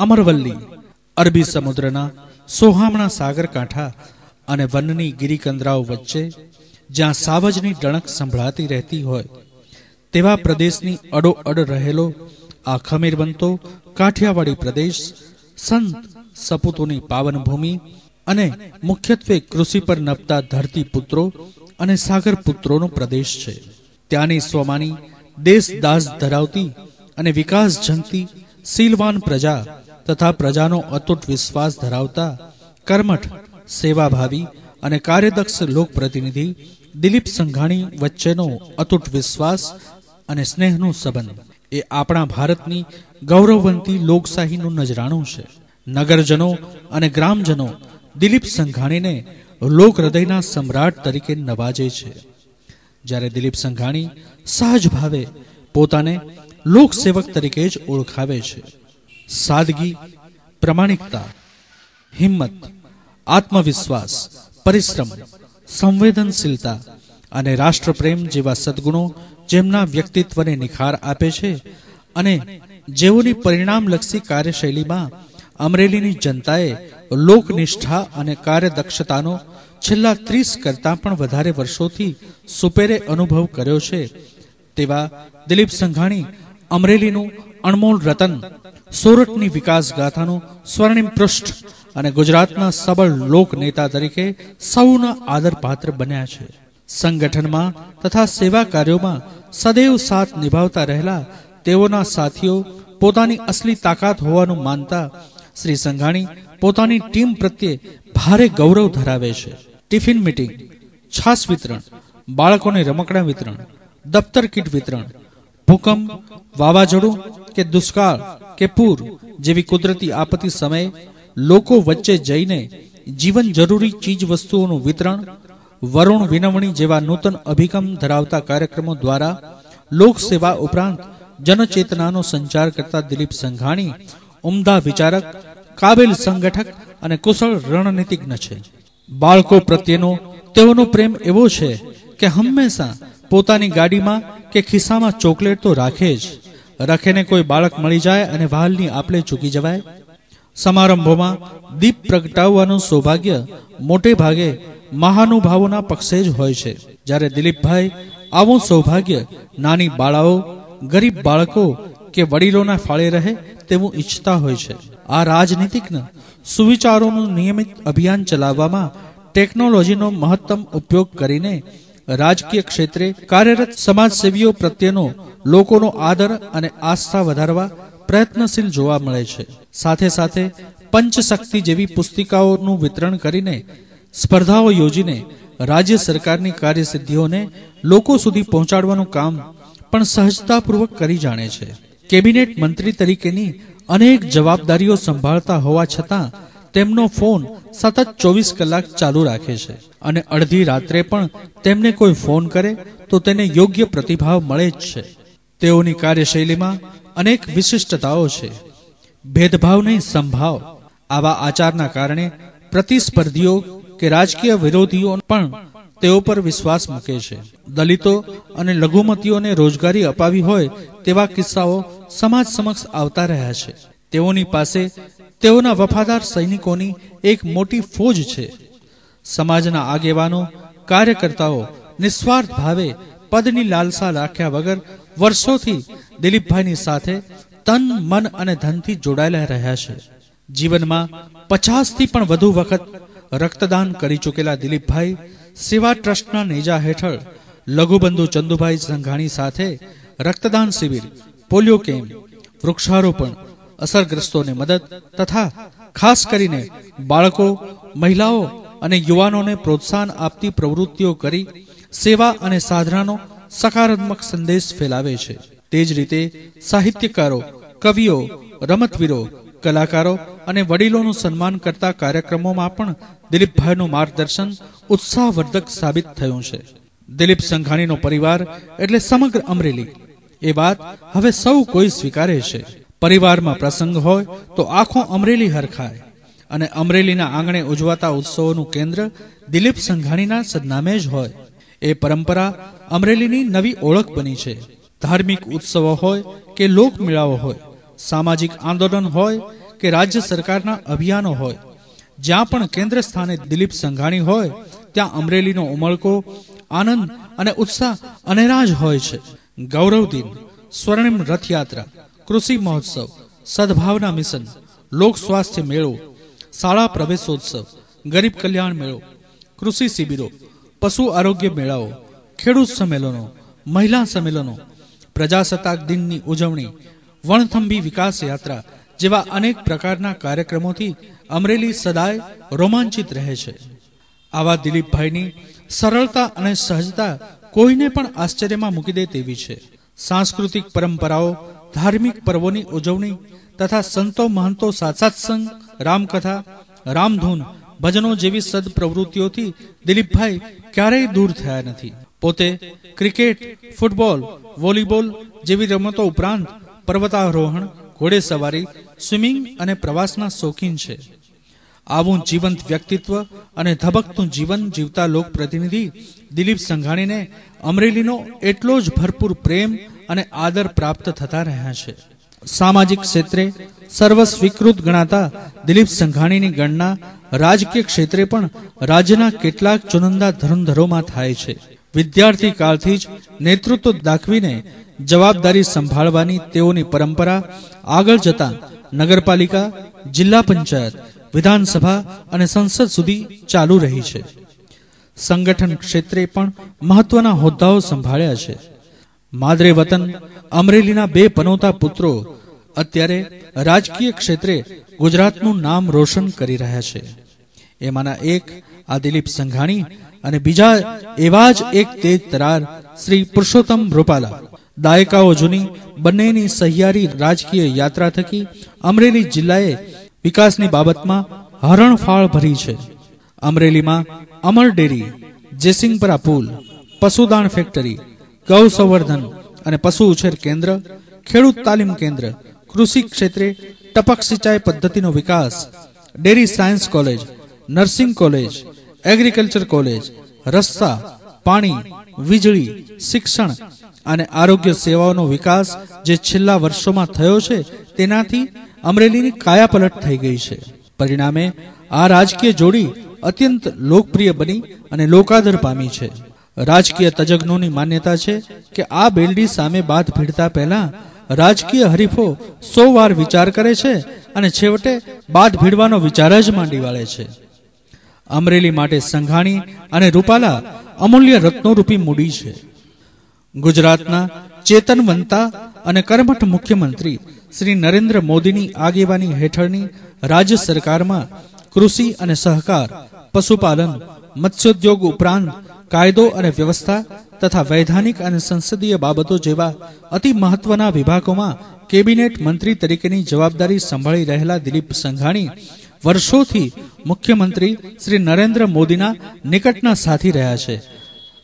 અમરવલ્લી અરબી સમુદ્રના સોહામણા સાગર કાંઠા અને વનની ગિરિકંદરાઓ વચ્ચે જ્યાં સાવજની ડણક સંભળાતી રહેતી હોય તેવા પ્રદેશની અડોઅડ રહેલો આ ખમીરવંતો કાઠિયાવાડી પ્રદેશ સંત સપૂતોની પાવન ભૂમિ અને મુખ્યત્વે કૃષિ પર નભતા ધરતી પુત્રો અને સાગર પુત્રોનો પ્રદેશ છે. ત્યાંની સ્વમાની દેશ દાસ ધરાવતી અને વિકાસ ઝંખતી શીલવાન પ્રજા તથા પ્રજાનો અતૂટ વિશ્વાસ ધરાવતા કર્મઠ સેવાભાવી અને કાર્યદક્ષ લોક પ્રતિનિધિ દિલીપ સંઘાણી વચ્ચેનો અતૂટ વિશ્વાસ અને સ્નેહનો સંબંધ એ આપણા ભારતની ગૌરવવંતી લોકશાહીનું નજરાણું છે. નગરજનો અને ગ્રામજનો દિલીપ સંઘાણીને લોક હૃદયના સમ્રાટ તરીકે નવાજે છે. જ્યારે દિલીપ સંઘાણી સહજ ભાવે પોતાને લોકસેવક તરીકે જ ઓળખાવે છે. સાદગી, પ્રમાણિકતા, હિંમત, આત્મવિશ્વાસ, પરિશ્રમ, સંવેદનશીલતા અને રાષ્ટ્રપ્રેમ જેવા સદગુણો જેમના વ્યક્તિત્વને નિખાર આપે છે અને જેઓની પરિણામલક્ષી કાર્યશૈલીમાં અમરેલીની જનતાએ લોકનિષ્ઠા અને કાર્યદક્ષતાનો છેલ્લા 30 કરતાં પણ વધારે વર્ષોથી સુપેરે અનુભવ કર્યો છે તેવા દિલીપ સંઘાણી અમરેલીનું અણમોલ રતન, સોરઠની વિકાસ ગાથાનું સ્વર્ણિમ પૃષ્ઠ અને ગુજરાતના સબળ લોક નેતા તરીકે સૌના આદરપાત્ર બન્યા છે. સંગઠનમાં તથા સેવા કાર્યોમાં સદૈવ સાથ નિભાવતા રહેલા તેઓના સાથીઓ પોતાની અસલી તાકાત હોવાનું માનતા શ્રી સંઘાણી પોતાની ટીમ પ્રત્યે ભારે ગૌરવ ધરાવે છે. ટિફિન મીટિંગ, છાસ વિતરણ, બાળકોને રમકડા વિતરણ, દફતર કીટ વિતરણ, ભૂકંપ, વાવાઝોડું કે દુષ્કાળ કે પૂર જેવી કુદરતી આપત્તિ સમયે લોકો વચ્ચે જઈને જીવન જરૂરી ચીજ વસ્તુઓનું વિતરણ, વરુણ વિનવણી જેવા નૂતન અભિગમ ધરાવતા કાર્યક્રમો દ્વારા લોકસેવા ઉપરાંત જનચેતનાનો સંચાર કરતા દિલીપ સંઘાણી ઉમદા વિચારક, કાબિલ સંગઠક અને કુશળ રણનીતિજ્ઞ છે. બાળકો પ્રત્યેનો તેઓનો પ્રેમ એવો છે કે હંમેશા પોતાની ગાડીમાં કે ખિસ્સામાં ચોકલેટ તો રાખે જ. રખેને કોઈ બાળક મળી જાય અને વહાલની આપલે ચૂકી જવાય. સમારંભોમાં દીપ પ્રગટાવવાનું સૌભાગ્ય મોટે ભાગે મહાનુભાવોના પક્ષે જ હોય છે. જ્યારે દિલીપભાઈ આવું સૌભાગ્ય નાની બાળાઓ, ગરીબ બાળકો કે વડીલોના ફાળે રહે તેવું ઈચ્છતા હોય છે. આ રાજનીતિજ્ઞ સુવિચારોનું નિયમિત અભિયાન ચલાવવામાં ટેકનોલોજીનો મહત્તમ ઉપયોગ કરીને રાજકીય ક્ષેત્રે કાર્યરત સમાજસેવીઓ પ્રત્યેનો લોકોનો આદર અને આસ્થા વધારવા પ્રયત્નશીલ જોવા મળે છે. સાથે સાથે પંચશક્તિ જેવી પુસ્તિકાઓનું વિતરણ કરીને, સ્પર્ધાઓ યોજીને રાજ્ય સરકારની કાર્યસિદ્ધિઓને લોકો સુધી પહોંચાડવાનું કામ પણ સહજતાપૂર્વક કરી જાણે છે. કેબિનેટ મંત્રી તરીકેની અનેક જવાબદારીઓ સંભાળતા હોવા છતાં તેમનો ફોન સતત 24 કલાક ચાલુ રાખે છે અને અડધી રાત્રે પણ તેમને કોઈ ફોન કરે તો તેને યોગ્ય પ્રતિભાવ મળે જ છે. તેઓની કાર્યશૈલીમાં અનેક વિશિષ્ટતાઓ છે. ભેદભાવ નહીં, સંભાવ. આવા આચારના કારણે પ્રતિસ્પર્ધીઓ કે રાજકીય વિરોધીઓ પણ તેઓ પર વિશ્વાસ મૂકે છે. દલિતો અને લઘુમતીઓને રોજગારી અપાવી હોય તેવા કિસ્સાઓ સમાજ સમક્ષ આવતા રહ્યા છે. તેઓની પાસે તેઓના વફાદાર સૈનિકોની એક મોટી ફોજ છે. સમાજના આગેવાનો, કાર્યકર્તાઓ નિસ્વાર્થ ભાવે પદની લાલસા રાખ્યા વગર વર્ષોથી દિલીપભાઈની સાથે તન, મન અને ધનથી જોડાયેલા રહ્યા છે. જીવનમાં 50થી પણ વધુ વખત રક્તદાન કરી ચૂકેલા દિલીપભાઈ સેવા ટ્રસ્ટના નેજા હેઠળ લઘુબંધુ ચંદુભાઈ સંઘાણી સાથે રક્તદાન શિબિર, પોલિયો કેમ્પ, વૃક્ષારોપણ, અસરગ્રસ્તોને મદદ તથા ખાસ કરીને બાળકો, મહિલાઓ અને યુવાનોને પ્રોત્સાહન આપતી પ્રવૃત્તિઓ કરી સેવા અને સાધનાનો સકારાત્મક સંદેશ ફેલાવે છે. તે જ રીતે સાહિત્યકારો, કવિઓ, રમતવીરો, કલાકારો અને વડીલોનું સન્માન કરતા કાર્યક્રમોમાં પણ દિલીપભાઈનું માર્ગદર્શન ઉત્સાહવર્ધક સાબિત થયું છે. દિલીપ સંઘાણીનો પરિવાર એટલે સમગ્ર અમરેલી, એ વાત હવે સૌ કોઈ સ્વીકારે છે. પરિવારમાં પ્રસંગ હોય તો આખો અમરેલી હરખાય અને અમરેલીના આંગણે ઉજવાતા ઉત્સવોનું કેન્દ્ર દિલીપ સંઘાણીના સદનામે જ હોય. એ પરંપરા અમરેલીની નવી ઓળખ બની છે. ધાર્મિક ઉત્સવો હોય કે લોકમેળાઓ હોય, સામાજિક આંદોલન હોય કે રાજ્ય સરકારના અભિયાનો હોય, જ્યાં પણ કેન્દ્ર સ્થાને દિલીપ સંઘાણી હોય ત્યાં અમરેલીનો ઉમળકો, આનંદ અને ઉત્સાહ અનેરા જ હોય છે. ગૌરવ દિન, સ્વર્ણિમ રથયાત્રા, કૃષિ મહોત્સવ, સદભાવના મિશન, લોક સ્વાસ્થ્ય મેળો, શાળા પ્રવેશોત્સવ, ગરીબ કલ્યાણ મેળો, કૃષિ શિબિરો, પશુ આરોગ્ય મેળાઓ, ખેડૂત સંમેલનો, મહિલા સંમેલનો, પ્રજાસત્તાક દિનની ઉજવણી, વણથંભી વિકાસ યાત્રા જેવા અનેક પ્રકારના કાર્યક્રમોથી અમરેલી સદાય રોમાંચિત રહે છે. આવા દિલીપભાઈની સરળતા અને સહજતા કોઈને પણ આશ્ચર્યમાં મૂકી દે તેવી છે. સાંસ્કૃતિક પરંપરાઓ, ધાર્મિક પર્વોની ઉજવણી તથા સંતો મહંતો સત્સંગ, રામકથા, રામધૂન, ભજનો જેવી સદપ્રવૃત્તિઓથી દિલીપભાઈ ક્યારેય દૂર થયા નથી. પોતે ક્રિકેટ, ફૂટબોલ, વોલીબોલ જેવી રમતો ઉપરાંત પર્વતારોહણ, ઘોડેસવારી, સ્વિમિંગ અને પ્રવાસના શોખીન છે. આવું જીવંત વ્યક્તિત્વ અને ધબકતું જીવન જીવતા લોક પ્રતિનિધિ દિલીપ સંઘાણીને અમરેલીનો એટલો જ ભરપૂર પ્રેમ અને આદર પ્રાપ્ત થતા રહ્યા છે. સામાજિક ક્ષેત્રે સર્વસ્વીકૃત ગણાતા દિલીપ સંઘાણીની ગણના રાજકીય ક્ષેત્રે પણ રાજ્યના કેટલાક ચુનંદા ધુરંધરોમાં થાય છે. વિદ્યાર્થી કાળથી જ નેતૃત્વ દાખવીને જવાબદારી સંભાળવાની તેઓની પરંપરા આગળ જતા નગરપાલિકા, જિલ્લા પંચાયત, વિધાનસભા અને સંસદ સુધી ચાલુ રહી છે. સંગઠન ક્ષેત્રે પણ મહત્વના હોદ્દાઓ સંભાળ્યા છે. માદરે વતન અમરેલીના બે પનોતા પુત્રો અત્યારે રાજકીય ક્ષેત્રે ગુજરાતનું નામ રોશન કરી રહ્યા છે. એમાંના એક આ દિલીપ સંઘાણી અને બીજા એવા જ એક તેજ તરાર શ્રી પુરુષોત્તમ રૂપાલા. દાયકાઓ જૂની બંનેની સહિયારી રાજકીય યાત્રા થકી અમરેલી જિલ્લાએ વિકાસની બાબતમાં હરણફાળ ભરી છે. અમરેલીમાં અમર ડેરી, જેસિંગપરા પુલ, પશુદાણ ફેક્ટરી, ગૌ સંવર્ધન અને પશુ ઉછેર કેન્દ્ર, ખેડૂત તાલીમ કેન્દ્ર, કૃષિ ક્ષેત્રે ટપક સિંચાઈ પદ્ધતિનો વિકાસ, dairy science college, nursing college, agriculture college, રસ્તા, પાણી, વીજળી, શિક્ષણ અને આરોગ્ય સેવાઓનો વિકાસ જે છેલ્લા વર્ષોમાં થયો છે તેનાથી અમરેલીની કાયાપલટ થઈ ગઈ છે. પરિણામે આ રાજકીય જોડી અત્યંત લોકપ્રિય બની અને લોકાદર પામી છે. રાજકીય તજજ્ઞોની માન્યતા છે કે આ બેલડી સામે બાથ ભીડતા પહેલા રાજકીય હરીફો 100 વાર વિચાર કરે છે અને છેવટે બાથ ભીડવાનો વિચાર જ માંડી વાળે છે. અમરેલી માટે સંઘાણી અને રૂપાલા અમૂલ્ય રત્નોરૂપી મૂડી છે. ગુજરાતના ચેતનવંતા અને કર્મઠ મુખ્યમંત્રી શ્રી નરેન્દ્ર મોદીની આગેવાની હેઠળની રાજ્ય સરકારમાં કૃષિ અને સહકાર, પશુપાલન, મત્સ્યોદ્યોગ ઉપરાંત કાયદો અને વ્યવસ્થા તથા વૈધાનિક અને સંસદીય બાબતો જેવા અતિ મહત્વના વિભાગોમાં કેબિનેટ મંત્રી તરીકેની જવાબદારી સંભાળી રહેલા દિલીપ સંઘાણી વર્ષોથી મુખ્યમંત્રી શ્રી નરેન્દ્ર મોદીના નિકટના સાથી રહ્યા છે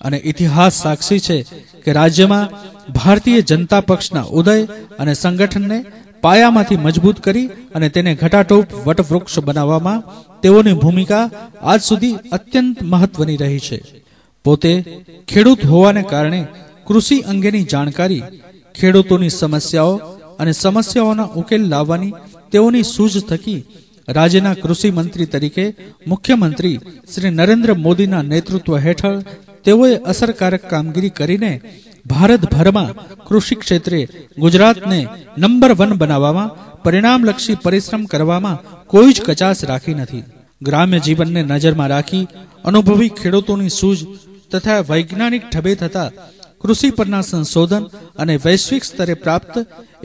અને ઇતિહાસ સાક્ષી છે કે રાજ્યમાં ભારતીય જનતા પક્ષના ઉદય અને સંગઠનને પાયામાંથી મજબૂત કરી અને તેને ઘટાટોપ વટવૃક્ષ બનાવવામાં તેઓની ભૂમિકા આજ સુધી અત્યંત મહત્વની રહી છે. પોતે ખેડૂત હોવાને કારણે કૃષિ અંગેની જાણકારી, ખેડૂતોની સમસ્યાઓ અને સમસ્યાઓના ઉકેલ લાવવાની તેઓની સૂઝ થકી રાજ્યના કૃષિ મંત્રી તરીકે મુખ્યમંત્રી શ્રી નરેન્દ્ર મોદીના નેતૃત્વ હેઠળ તેઓએ અસરકારક કામગીરી કરીને ભારતભરમાં કૃષિ ક્ષેત્રે ગુજરાતને નંબર 1 બનાવવામાં પરિણામલક્ષી પરિશ્રમ કરવામાં કોઈ જ કચાશ રાખી નથી. ગ્રામ્ય જીવનને નજરમાં રાખી અનુભવી ખેડૂતોની સૂઝ તથા વૈજ્ઞાનિક ઢબે થતા કૃષિ પરના સંશોધન અને વૈશ્વિક સ્તરે પ્રાપ્ત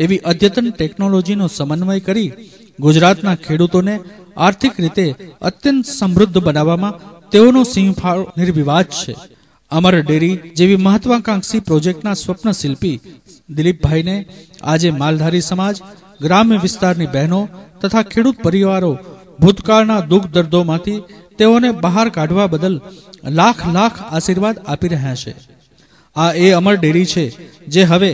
એવી અદ્યતન ટેકનોલોજીનો સમન્વય કરી ગુજરાતના ખેડૂતોને આર્થિક રીતે અત્યંત સમૃદ્ધ બનાવવામાં તેઓનો સિંહફાળો નિર્વિવાદ છે. અમર ડેરી જેવી મહત્વાકાંક્ષી પ્રોજેક્ટના સ્વપ્ન શિલ્પી દિલીપભાઈને આજે માલધારી સમાજ, ગ્રામ્ય વિસ્તારની બહેનો તથા ખેડૂત પરિવારો ભૂતકાળના દુઃખ દર્દોમાંથી તેઓને બહાર કાઢવા બદલ લાખ લાખ આશીર્વાદ આપી રહ્યા છે. આ એ અમર ડેરી છે જે હવે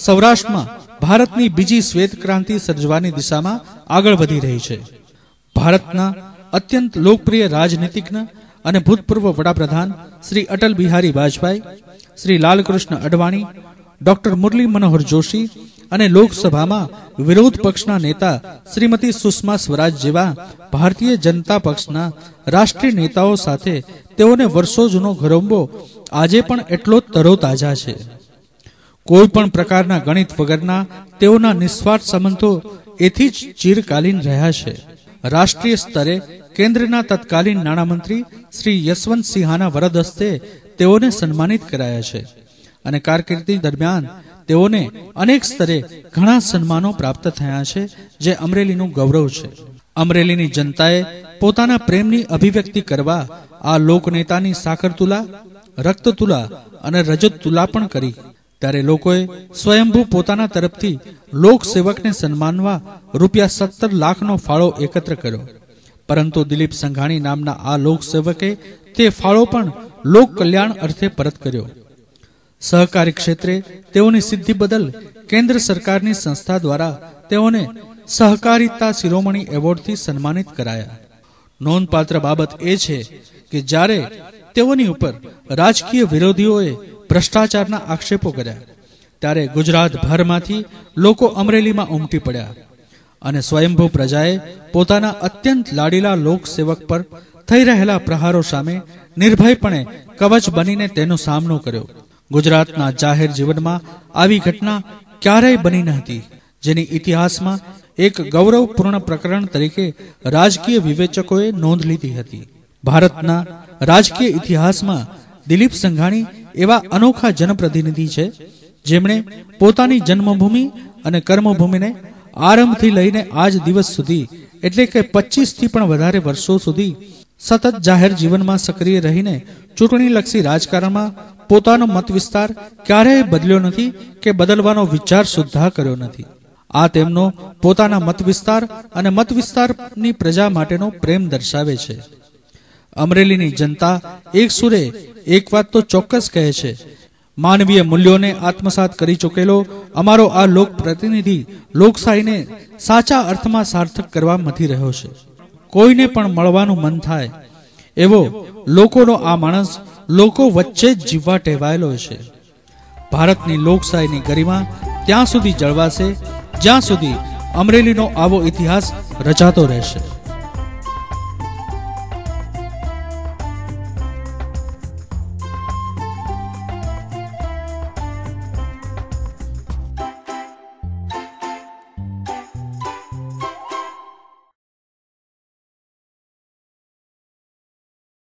સૌરાષ્ટ્રમાં ભારતની બીજી શ્વેત ક્રાંતિ સર્જવાની દિશામાં આગળ વધી રહી છે. ભારતના અત્યંત લોકપ્રિય રાજનીતિજ્ઞ અને ભૂતપૂર્વ વડાપ્રધાન શ્રી અટલ બિહારી વાજપેયી, શ્રી લાલકૃષ્ણ અડવાણી, ડોક્ટર મુરલી મનોહર જોશી અને લોકસભામાં વિરોધ પક્ષના નેતા શ્રીમતી સુષ્મા સ્વરાજ જેવા ભારતીય જનતા પક્ષના રાષ્ટ્રીય નેતાઓ સાથે તેઓને વર્ષો જૂનો ઘરંબો આજે પણ એટલો જ તરોતાજા છે. કોઈ પણ પ્રકારના ગણિત વગરના તેઓના નિસ્વાર્થ સંબંધો એથી જ ચિરકાલીન રહ્યા છે. રાષ્ટ્રીય સ્તરે કેન્દ્રના તત્કાલીન નાણામંત્રી શ્રી યશવંત સિંહાના વરદ હસ્તે તેઓને સન્માનિત કરાયા છે અને કારકિર્દી દરમિયાન તેઓને અનેક સ્તરે ઘણા સન્માનો પ્રાપ્ત થયા છે, જે અમરેલીનું ગૌરવ છે. અમરેલીની જનતાએ પોતાના પ્રેમની અભિવ્યક્તિ કરવા આ લોકનેતાની સાકરતુલા, રક્તતુલા અને રજતતુલા પણ કરી. ત્યારે લોકોએ સ્વયંભૂ પોતાના તરફથી લોકસેવકને સન્માનવા ₹17 લાખનો ફાળો એકત્ર કર્યો. પરંતુ દિલીપ સંઘાણી નામના આ લોકસેવકે તે ફાળો પણ લોક કલ્યાણ અર્થે પરત કર્યો. સહકારી ક્ષેત્રે તેઓની સિદ્ધિ બદલ કેન્દ્ર સરકારની સંસ્થા દ્વારા તેઓને સહકારિતા શિરોમણી એવોર્ડથી સન્માનિત કરાયા. નોંધપાત્ર બાબત એ છે કે જ્યારે તેઓની ઉપર રાજકીય વિરોધીઓએ ભ્રષ્ટાચારના આક્ષેપો કર્યા, ત્યારે ગુજરાતભરમાંથી લોકો અમરેલીમાં ઉમટી પડ્યા અને સ્વયંભૂ પ્રજાએ પોતાના અત્યંત લાડીલા લોકસેવક પર થઈ રહેલા પ્રહારો સામે નિર્ભયપણે કવચ બનીને તેનો સામનો કર્યો. ગુજરાતના જાહેર જીવનમાં આવી ઘટના ક્યારેય બની ન હતી, જેની ઇતિહાસમાં એક ગૌરવપૂર્ણ પ્રકરણ તરીકે રાજકીય વિવેચકોએ નોંધ લીધી હતી. ભારતના રાજકીય ઇતિહાસમાં દિલીપ સંઘાણી એવા અનોખા જનપ્રતિનિધિ છે, જેમણે પોતાની જન્મભૂમિ અને કર્મભૂમિને આરંભથી લઈને આજ દિવસ સુધી એટલે કે 25થી પણ વધારે વર્ષો સુધી સતત જાહેર જીવનમાં સક્રિય રહીને ચૂંટણીલક્ષી રાજકારણમાં પોતાનો મત વિસ્તાર ક્યારેય બદલ્યો નથી કે બદલવાનો વિચાર સુદ્ધા કર્યો નથી. આ તેમનો પોતાના મત વિસ્તાર અને મત વિસ્તારની પ્રજા માટેનો પ્રેમ દર્શાવે છે. અમરેલીની જનતા એક સુરે એક વાત તો ચોક્કસ કહે છે, માનવીય મૂલ્યોને આત્મસાત કરી ચૂકેલો અમારો આ લોક પ્રતિનિધિ લોકશાહીને સાચા અર્થમાં સાર્થક કરવા મથી રહ્યો છે. કોઈને પણ મળવાનું મન થાય એવો લોકોનો આ માણસ લોકો વચ્ચે જ જીવવા ટેવાયેલો છે. ભારતની લોકશાહીની ગરિમા ત્યાં સુધી જળવાશે જ્યાં સુધી અમરેલીનો આવો ઇતિહાસ રચાતો રહેશે.